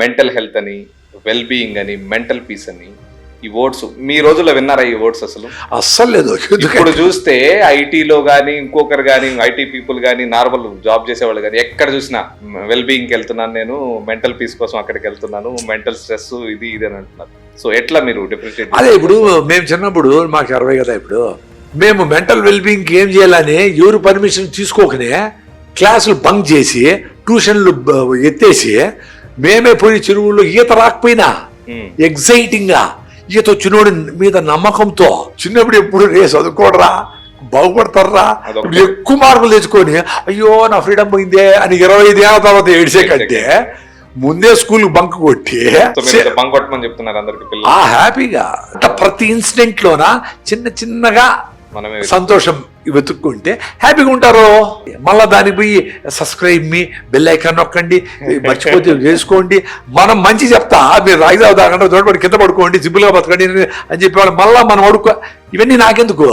Mental health అని, well being అని, mental peace అని ఈ వర్డ్స్ మీ రోజుల్లో విన్నారా? ఈ వర్డ్స్ అస్సలు లేదు. ఇప్పుడు చూస్తే ఐటీలో కానీ ఇంకొకరు కానీ ఐటీ పీపుల్ కానీ నార్మల్ జాబ్ చేసేవాళ్ళు కానీ ఎక్కడ చూసినా వెల్ బీయింగ్కి వెళ్తున్నాను, నేను మెంటల్ పీస్ కోసం అక్కడికి వెళ్తున్నాను, మెంటల్ స్ట్రెస్ ఇది ఇది అని అంటున్నారు. సో ఎట్లా మీరు డిఫరెన్షియేట్? అదే ఇప్పుడు మేము చిన్నప్పుడు మాకు 60 కదా, ఇప్పుడు మేము మెంటల్ వెల్బీయింగ్ ఏం చేయాలని ఎవరు పర్మిషన్ తీసుకోకనే క్లాసులు బంక్ చేసి ట్యూషన్లు ఎత్తేసి మేమే పోయి చెరువుల్లో ఈత రాకపోయినా ఎగ్జైటింగ్ గా ఈత వచ్చినోడి మీద నమ్మకంతో చిన్నప్పుడు ఎప్పుడు రే చదువుకోడరా బాగుపడతారా ఎక్కువ మార్కులు తెచ్చుకొని అయ్యో నా ఫ్రీడమ్ పోయిందే అని 25 ఏళ్ళ తర్వాత ఏడ్చే కంటే ముందే స్కూల్ బంక్ కొట్టి హ్యాపీగా ప్రతి ఇన్సిడెంట్ లోన చిన్న చిన్నగా సంతోషం వెతుక్కుంటే హ్యాపీగా ఉంటారు. మళ్ళా దానికి పోయి సబ్స్క్రైబ్ మీ బెల్ ఐకాన్ నొక్కండి, మర్చిపోతే చేసుకోండి, మనం మంచి చెప్తా మీరు రాయిదా తాగండి, తోటపడి కింద పడుకోండి, సింపుల్గా బతకండి అని చెప్పేవాళ్ళు మళ్ళా మనం అడుక్కో. ఇవన్నీ నాకెందుకు?